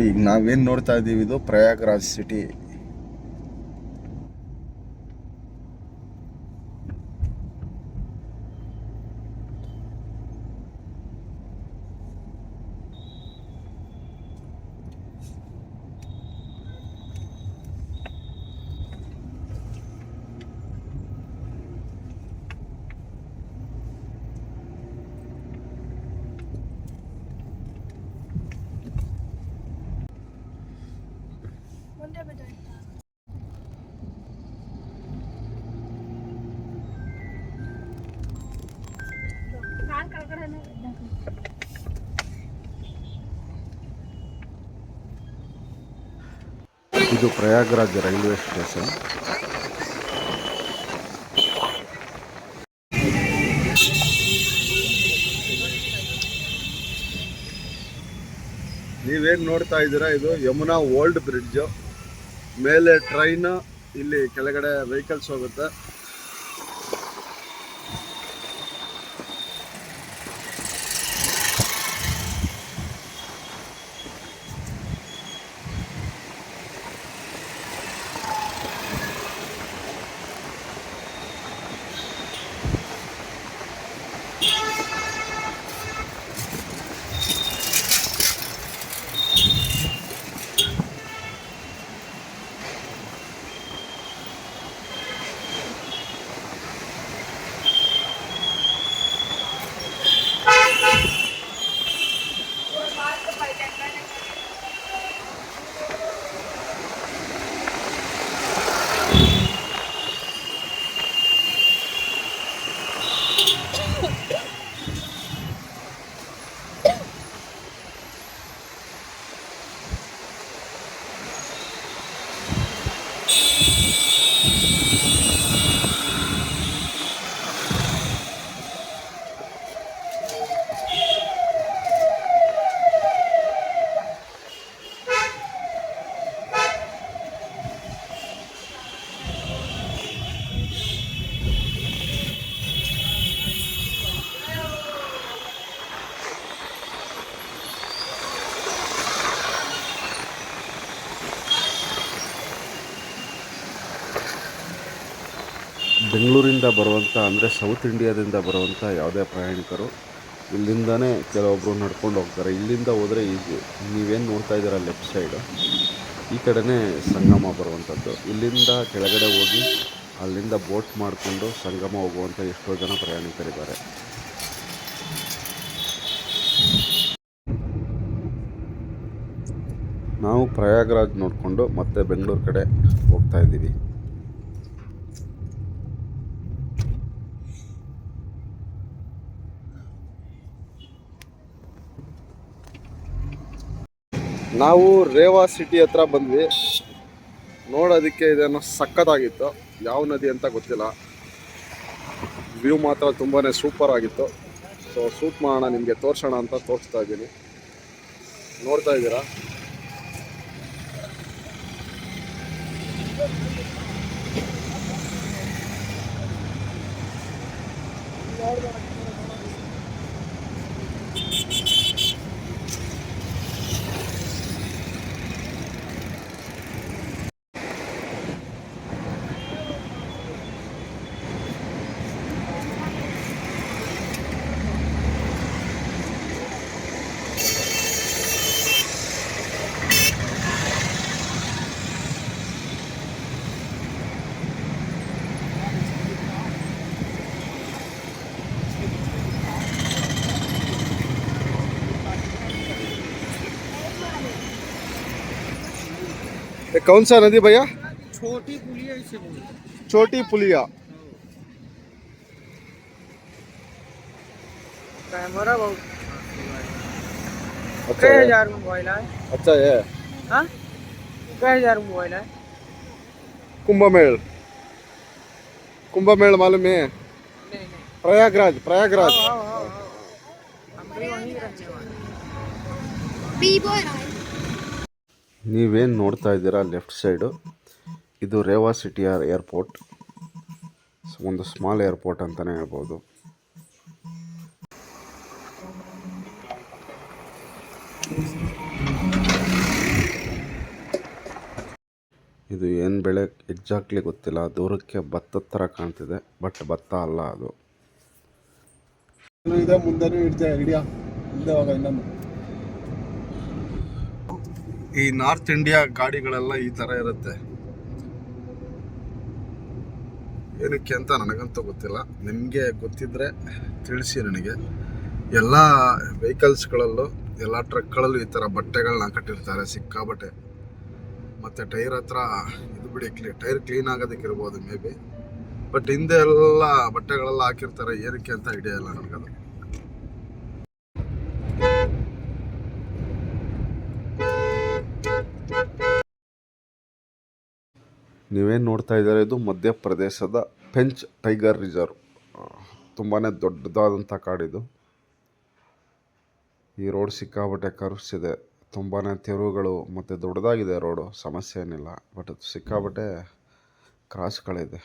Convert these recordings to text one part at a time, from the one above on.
ಈಗ ನಾವೇನು ನೋಡ್ತಾ ಇದ್ದೀವಿ ಇದು ಪ್ರಯಾಗ್ರಾಜ್ ಸಿಟಿ. ಇದು ಪ್ರಯಾಗ್ರಾಜ್ ರೈಲ್ವೆ ಸ್ಟೇಷನ್. ನೀವೇನು ನೋಡ್ತಾ ಇದ್ದೀರಾ ಇದು ಯಮುನಾ ಓಲ್ಡ್ ಬ್ರಿಡ್ಜ್. ಮೇಲೆ ಟ್ರೈನ್, ಇಲ್ಲಿ ಕೆಳಗಡೆ ವೆಹಿಕಲ್ಸ್ ಹೋಗುತ್ತೆ. ಬೆಂಗಳೂರಿಂದ ಬರುವಂಥ ಅಂದರೆ ಸೌತ್ ಇಂಡಿಯಾದಿಂದ ಬರುವಂಥ ಯಾವುದೇ ಪ್ರಯಾಣಿಕರು ಇಲ್ಲಿಂದನೇ ಕೆಲವೊಬ್ಬರು ನಡ್ಕೊಂಡು ಹೋಗ್ತಾರೆ. ಇಲ್ಲಿಂದ ಹೋದರೆ ಈಜಿ. ನೀವೇನು ನೋಡ್ತಾ ಇದ್ದೀರಾ ಲೆಫ್ಟ್ ಸೈಡು, ಈ ಕಡೆನೇ ಸಂಗಮ ಬರುವಂಥದ್ದು. ಇಲ್ಲಿಂದ ಕೆಳಗಡೆ ಹೋಗಿ ಅಲ್ಲಿಂದ ಬೋಟ್ ಮಾಡಿಕೊಂಡು ಸಂಗಮ ಹೋಗುವಂಥ ಎಷ್ಟೋ ಜನ ಪ್ರಯಾಣಿಕರಿದ್ದಾರೆ. ನಾವು ಪ್ರಯಾಗ್ರಾಜ್ ನೋಡಿಕೊಂಡು ಮತ್ತೆ ಬೆಂಗಳೂರು ಕಡೆ ಹೋಗ್ತಾ ಇದ್ದೀವಿ. ನಾವು ರೇವಾ ಸಿಟಿ ಹತ್ರ ಬಂದ್ವಿ. ನೋಡೋದಕ್ಕೆ ಇದೇನೋ ಸಖತ್ತಾಗಿತ್ತು. ಯಾವ ನದಿ ಅಂತ ಗೊತ್ತಿಲ್ಲ. ವ್ಯೂ ಮಾತ್ರ ತುಂಬಾ ಸೂಪರ್ ಆಗಿತ್ತು. ಸೊ ಶೂಟ್ ಮಾಡೋಣ, ನಿಮಗೆ ತೋರಿಸೋಣ ಅಂತ ತೋರಿಸ್ತಾ ಇದ್ದೀನಿ. ನೋಡ್ತಾ ಇದ್ದೀರಾ? कौन सा नदी भैया? छोटी पुलिया इसे बोलते हैं। छोटी पुलिया। कैमरा बहुत अच्छा है। 1000 मोबाइल है। अच्छा है। हाँ 1000 मोबाइल है। कुंभ मेल मालूम है? नहीं नहीं प्रयागराज हम भी वहीं रहने वाले। ನೀವೇನು ನೋಡ್ತಾ ಇದ್ದೀರಾ ಲೆಫ್ಟ್ ಸೈಡು, ಇದು ರೇವಾ ಸಿಟಿಯ ಏರ್ಪೋರ್ಟ್. ಒಂದು ಸ್ಮಾಲ್ ಏರ್ಪೋರ್ಟ್ ಅಂತಲೇ ಹೇಳ್ಬೋದು. ಇದು ಏನು ಬೆಳೆ ಎಕ್ಸಾಕ್ಟ್ಲಿ ಗೊತ್ತಿಲ್ಲ, ದೂರಕ್ಕೆ ಭತ್ತದ ಥರ ಕಾಣ್ತಿದೆ, ಬಟ್ ಭತ್ತ ಅಲ್ಲ ಅದು. ಇದೆ ಮುಂದೆನೂ ಇಡ್ತೆ ಹಿಡಿಯ ಇಲ್ಲದೆ ಹೋಗ ಇನ್ನೊಂದು. ಈ ನಾರ್ತ್ ಇಂಡಿಯಾ ಗಾಡಿಗಳೆಲ್ಲ ಈ ಥರ ಇರುತ್ತೆ. ಏನಕ್ಕೆ ಅಂತ ನನಗಂತೂ ಗೊತ್ತಿಲ್ಲ, ನಿಮಗೆ ಗೊತ್ತಿದ್ರೆ ತಿಳಿಸಿ ನನಗೆ. ಎಲ್ಲ ವೆಹಿಕಲ್ಸ್ಗಳಲ್ಲೂ ಎಲ್ಲ ಟ್ರಕ್ಗಳಲ್ಲೂ ಈ ಥರ ಬಟ್ಟೆಗಳನ್ನ ಕಟ್ಟಿರ್ತಾರೆ ಸಿಕ್ಕಾಬಟ್ಟೆ. ಮತ್ತು ಟೈರ್ ಹತ್ರ ಇದು ಬಿಡಿ ಟೈರ್ ಕ್ಲೀನ್ ಆಗೋದಕ್ಕೆ ಇರ್ಬೋದು ಮೇ ಬಿ, ಬಟ್ ಹಿಂದೆ ಎಲ್ಲ ಬಟ್ಟೆಗಳೆಲ್ಲ ಹಾಕಿರ್ತಾರೆ. ಏನಕ್ಕೆ ಅಂತ ಐಡಿಯಾ ಇಲ್ಲ ನನಗದು. ನೀವೇನು ನೋಡ್ತಾ ಇದ್ದಾರೆ, ಇದು ಮಧ್ಯಪ್ರದೇಶದ ಪೆಂಚ್ ಟೈಗರ್ ರಿಸರ್ವ್. ತುಂಬಾ ದೊಡ್ಡದಾದಂಥ ಕಾಡಿದು. ಈ ರೋಡ್ ಸಿಕ್ಕಾಬಟ್ಟೆ ಕರ್ವ್ಸ್ ಇದೆ, ತುಂಬಾ ತಿರುವುಗಳು ಮತ್ತು ದೊಡ್ಡದಾಗಿದೆ ರೋಡು, ಸಮಸ್ಯೆ ಏನಿಲ್ಲ. ಬಟ್ ಅದು ಸಿಕ್ಕಾಬಟ್ಟೆ ಕ್ರಾಸ್ಗಳಿದೆ.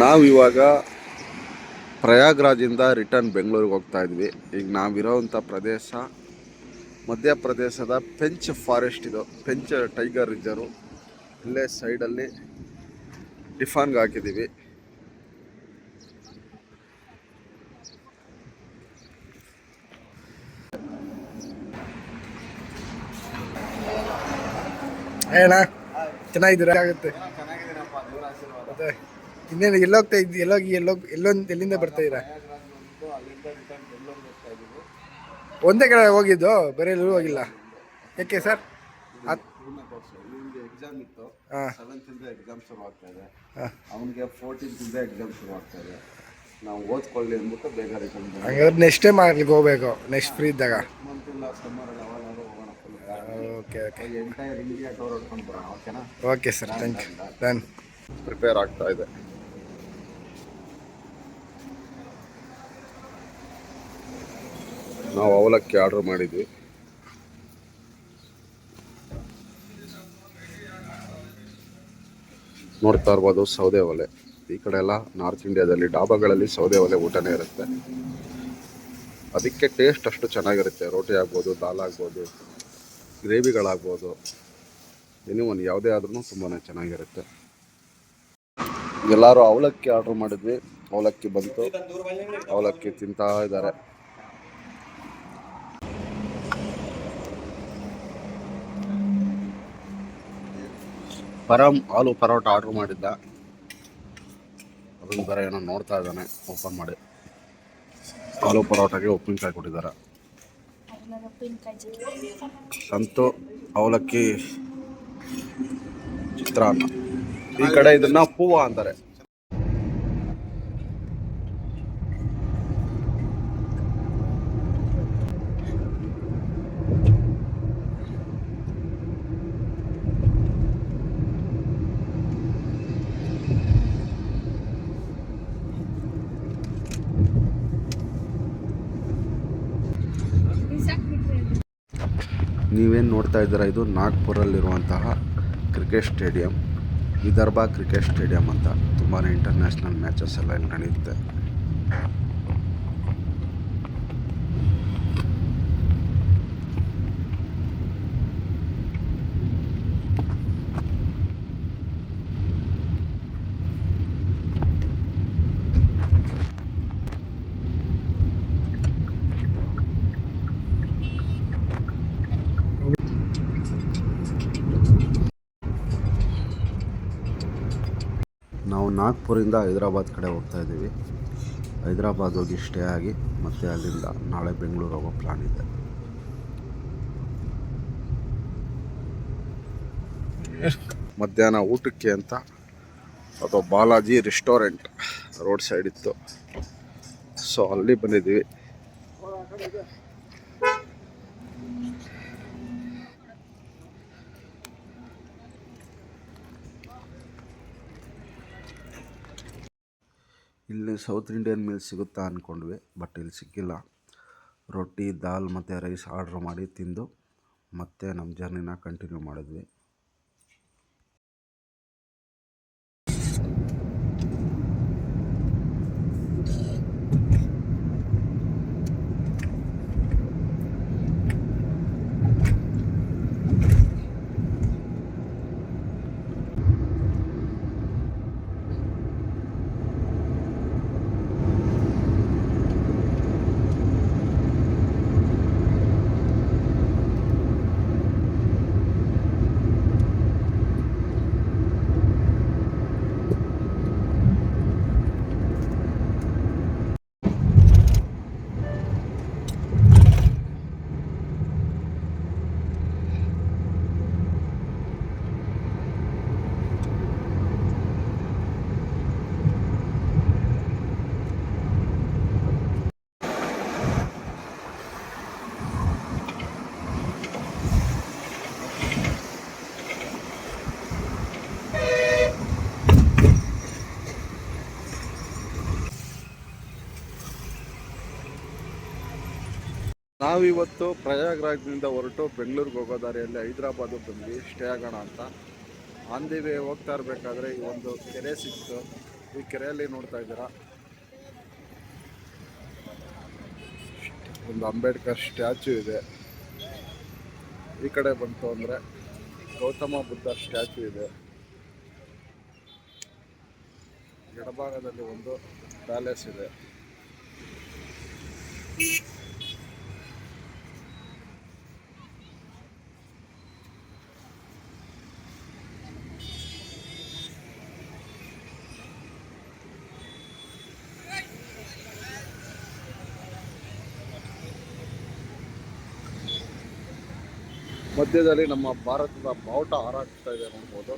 ನಾವಿವಾಗ ಪ್ರಯಾಗ್ರಾಜಿಂದ ರಿಟರ್ನ್ ಬೆಂಗಳೂರಿಗೆ ಹೋಗ್ತಾ ಇದ್ವಿ. ಈಗ ನಾವಿರೋವಂಥ ಪ್ರದೇಶ ಮಧ್ಯಪ್ರದೇಶದ ಪೆಂಚ್ ಫಾರೆಸ್ಟ್. ಇದು ಪೆಂಚ್ ಟೈಗರ್ ರಿಸರ್ವ್. ಇಲ್ಲೇ ಸೈಡಲ್ಲಿ ಟಿಫಾನ್ಗೆ ಹಾಕಿದ್ದೀವಿ. ಏನ ಚೆನ್ನಾಗಿದ್ದೀರಾ? ಆಗುತ್ತೆ. ಮತ್ತೆ ಇನ್ನೇನು ಎಲ್ಲೋಗ್ತಾ ಇದ್ದಿ? ಎಲ್ಲಿಂದ ಬರ್ತಾ ಇದ್ದೀರಾ? ಒಂದೇ ಕಡೆ ಹೋಗಿದ್ದು, ಬೇರೆ ಎಲ್ಲೂ ಹೋಗಿಲ್ಲ. ಯಾಕೆ ಸರ್? ಎಕ್ಸಾಮ್ ಇತ್ತು, 7th ಎಕ್ಸಾಮ್ ಶುರು ಆಗ್ತಾ ಇದೆ. ಅವನಿಗೆ 14th ಎಕ್ಸಾಮ್ ಶುರು ಆಗ್ತಾ ಇದೆ. ನಾವು ಓದ್ಕೊಳ್ಳಿ ಅಂದ್ಬಿಟ್ಟು ಬೇಗ ರಿಟರ್ನ್. ಹಂಗಾದ್ರೆ ನೆಕ್ಸ್ಟ್ ಟೈಮ್ ಅಲ್ಲಿಗೆ ಹೋಗ್ಬೇಕು, ನೆಕ್ಸ್ಟ್ ಫ್ರೀ ಇದ್ದಾಗ. Okay okay entire India tour ಹೊಡ್ಕೊಂಡು ಬರೋಣ, ಓಕೆನಾ? Okay sir, thank you. Done. Prepare ಆಗ್ತಾ ಇದೆ. ನಾವು ಅವಲಕ್ಕಿ ಆರ್ಡರ್ ಮಾಡಿದ್ವಿ. ನೋಡ್ತಾ ಇರ್ಬೋದು ಸೌದೆ ಒಲೆ. ಈ ಕಡೆ ಎಲ್ಲ ನಾರ್ತ್ ಇಂಡಿಯಾದಲ್ಲಿ ಡಾಬಾಗಳಲ್ಲಿ ಸೌದೆ ಒಲೆ ಊಟನೇ ಇರುತ್ತೆ. ಅದಕ್ಕೆ ಟೇಸ್ಟ್ ಅಷ್ಟು ಚೆನ್ನಾಗಿರುತ್ತೆ. ರೋಟಿ ಆಗ್ಬೋದು, ದಾಲ್ ಆಗ್ಬೋದು, ಗ್ರೇವಿಗಳಾಗ್ಬೋದು, ಏನೋ ಒಂದು ಯಾವುದೇ ಆದ್ರೂ ತುಂಬಾ ಚೆನ್ನಾಗಿರುತ್ತೆ. ಎಲ್ಲರೂ ಅವಲಕ್ಕಿ ಆರ್ಡ್ರ್ ಮಾಡಿದ್ವಿ. ಅವಲಕ್ಕಿ ಬಂತು, ಅವಲಕ್ಕಿ ತಿಂತಾ ಇದ್ದಾರೆ. ಪರಮ್ ಆಲೂ ಪರೋಟ ಆರ್ಡ್ರ್ ಮಾಡಿದ್ದ, ಅದನ್ನು ಬೇರೆ ಏನೋ ನೋಡ್ತಾ ಇದ್ದಾನೆ ಓಪನ್ ಮಾಡಿ. ಆಲೂ ಪರೋಟಗೆ ಉಪ್ಪಿನಕಾಯಿ ಕೊಟ್ಟಿದ್ದಾರೆ. ಸಂತು ಅವಲಕ್ಕಿ ಚಿತ್ರಾನ್ನ. ಈ ಕಡೆ ಇದನ್ನ ಪೂವ ಅಂತಾರೆ. ನೀವೇನು ನೋಡ್ತಾ ಇದ್ದೀರಾ, ಇದು ನಾಗ್ಪುರಲ್ಲಿರುವಂತಹ cricket stadium, Vidarbha cricket stadium ಅಂತ. ತುಂಬಾ ಇಂಟರ್ನ್ಯಾಷನಲ್ ಮ್ಯಾಚಸ್ ಎಲ್ಲ ಇಲ್ಲಿ ನಡೆಯುತ್ತೆ. ನಾವು ನಾಗ್ಪುರಿಂದ ಹೈದ್ರಾಬಾದ್ ಕಡೆ ಹೋಗ್ತಾ ಇದ್ದೀವಿ. ಹೈದ್ರಾಬಾದ್ ಹೋಗಿ ಸ್ಟೇ ಆಗಿ ಮತ್ತು ಅಲ್ಲಿಂದ ನಾಳೆ ಬೆಂಗಳೂರು ಹೋಗೋ ಪ್ಲಾನ್ ಇದೆ. ಮಧ್ಯಾಹ್ನ ಊಟಕ್ಕೆ ಅಂತ ಅದು ಬಾಲಾಜಿ ರೆಸ್ಟೋರೆಂಟ್ ರೋಡ್ ಸೈಡ್ ಇತ್ತು, ಸೊ ಅಲ್ಲಿ ಬಂದಿದ್ದೀವಿ. ಇಲ್ಲಿ ಸೌತ್ ಇಂಡಿಯನ್ ಮೀಲ್ ಸಿಗುತ್ತಾ ಅಂದ್ಕೊಂಡ್ವಿ, ಬಟ್ ಇಲ್ಲಿ ಸಿಕ್ಕಿಲ್ಲ. ರೊಟ್ಟಿ ದಾಲ್ ಮತ್ತು ರೈಸ್ ಆರ್ಡ್ರ್ ಮಾಡಿ ತಿಂದು ಮತ್ತೆ ನಮ್ಮ ಜರ್ನಿನ ಕಂಟಿನ್ಯೂ ಮಾಡಿದ್ವಿ. ನಾವಿವತ್ತು ಪ್ರಯಾಗ್ರಾಜ್ನಿಂದ ಹೊರಟು ಬೆಂಗಳೂರಿಗೆ ಹೋಗೋ ದಾರಿಯಲ್ಲಿ ಹೈದ್ರಾಬಾದು ಬಂದ್ವಿ ಸ್ಟೇ ಆಗೋಣ ಅಂತ. ಆನ್ ದಿ ವೇ ಹೋಗ್ತಾ ಇರಬೇಕಾದ್ರೆ ಈ ಒಂದು ಕೆರೆ ಸಿಕ್ತು. ಈ ಕೆರೆಯಲ್ಲಿ ನೋಡ್ತಾ ಇದ್ದೀರಾ ಒಂದು ಅಂಬೇಡ್ಕರ್ ಸ್ಟ್ಯಾಚ್ಯೂ ಇದೆ. ಈ ಕಡೆ ಬಂತು ಅಂದರೆ ಗೌತಮ ಬುದ್ಧ ಸ್ಟ್ಯಾಚ್ಯೂ ಇದೆ. ಎಡಭಾಗದಲ್ಲಿ ಒಂದು ಪ್ಯಾಲೇಸ್ ಇದೆ. ಮಧ್ಯದಲ್ಲಿ ನಮ್ಮ ಭಾರತದ ಬಾವುಟ ಹಾರಾಡ್ತಾ ಇದೆ ನೋಡ್ಬೋದು.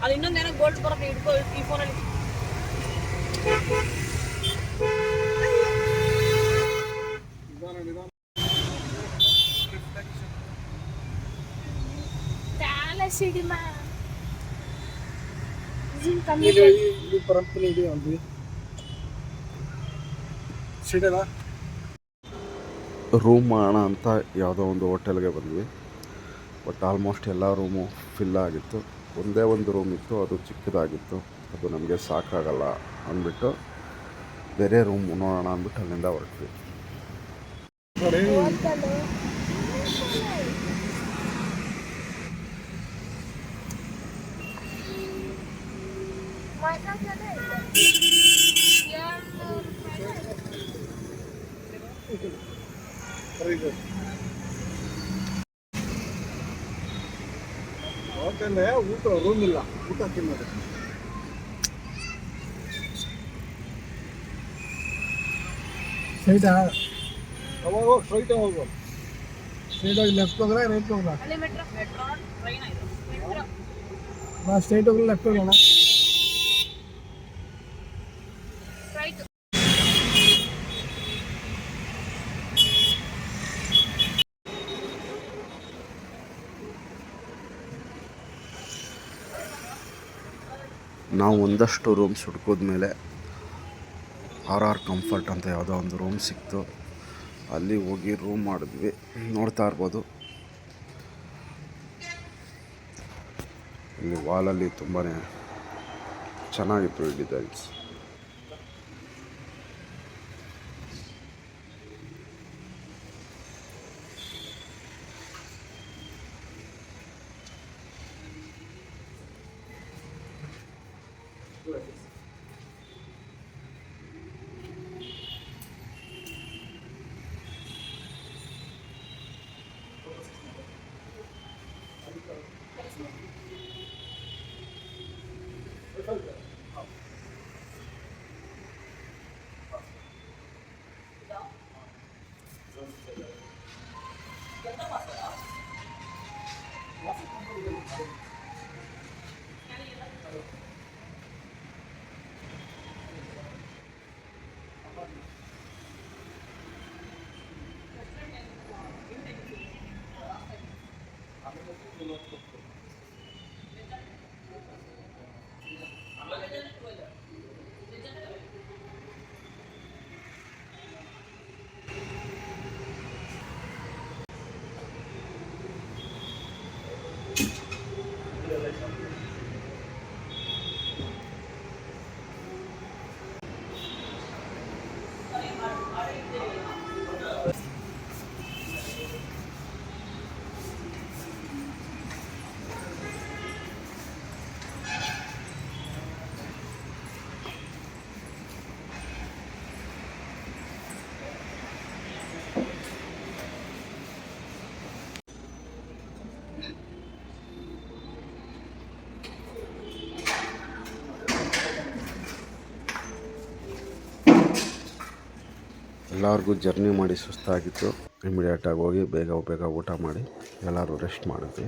ಅದು ಇನ್ನೊಂದೇನೋ ಗೋಲ್ಡ್ ಬರುತ್ತೆ ಇಟ್ಕೋ ಈ ಫೋನಲ್ಲಿ. ರೂಮ್ ಮಾಡೋಣ ಅಂತ ಯಾವುದೋ ಒಂದು ಹೋಟೆಲ್ಗೆ ಬಂದ್ವಿ. ಬಟ್ ಆಲ್ಮೋಸ್ಟ್ ಎಲ್ಲ ರೂಮು ಫಿಲ್ ಆಗಿತ್ತು. ಒಂದೇ ಒಂದು ರೂಮ್ ಇತ್ತು, ಅದು ಚಿಕ್ಕದಾಗಿತ್ತು. ಅದು ನಮಗೆ ಸಾಕಾಗಲ್ಲ ಅಂದ್ಬಿಟ್ಟು ಬೇರೆ ರೂಮ್ ನೋಡೋಣ ಅಂದ್ಬಿಟ್ಟು ಅಲ್ಲಿಂದ ಹೊರಟ್ವಿ. ಹೋಟೆಲ್ ಊಟ ರೂಮ್ ಇಲ್ಲ, ಊಟ ತಿನ್ನೋದು. ಸ್ಟ್ರೈಟಾ? ಅವಾಗ ಸ್ಟ್ರೈಟ್ ಹೋಗು. ಸ್ಟ್ರೈಟ್ ಹೋಗಿ ಲೆಫ್ಟ್ ಹೋಗ್ರ ರೈಟ್ ಹೋಗ್ರ ಅಲ್ಲಿ ಮೆಟ್ರೋ ಟ್ರೈನ್ ಇದು ಮೆಟ್ರೋ ನಾ ಸ್ಟ್ರೈಟ್ ಹೋಗಿ ಲೆಫ್ಟ್ ಹೋಗೋಣ. ರೈಟ್. ನಾವು ಒಂದಷ್ಟು ರೂಮ್ಸ್ ಹುಡ್ಕೋದ್ಮೇಲೆ ಆರ್ ಕಂಫರ್ಟ್ ಅಂತ ಯಾವುದೋ ಒಂದು ರೂಮ್ ಸಿಕ್ತು. ಅಲ್ಲಿ ಹೋಗಿ ರೂಮ್ ಮಾಡಿದ್ವಿ. ನೋಡ್ತಾ ಇರ್ಬೋದು ಇಲ್ಲಿ ವಾಲಲ್ಲಿ ತುಂಬಾ ಚೆನ್ನಾಗಿತ್ತು ಈ ಡಿಸೈನ್ಸ್. ಎಲ್ಲರಿಗೂ ಜರ್ನಿ ಮಾಡಿ ಸುಸ್ತಾಗಿತ್ತು. ಇಮಿಡಿಯೇಟಾಗಿ ಹೋಗಿ ಬೇಗ ಊಟ ಮಾಡಿ ಎಲ್ಲರೂ ರೆಸ್ಟ್ ಮಾಡಿದ್ವಿ.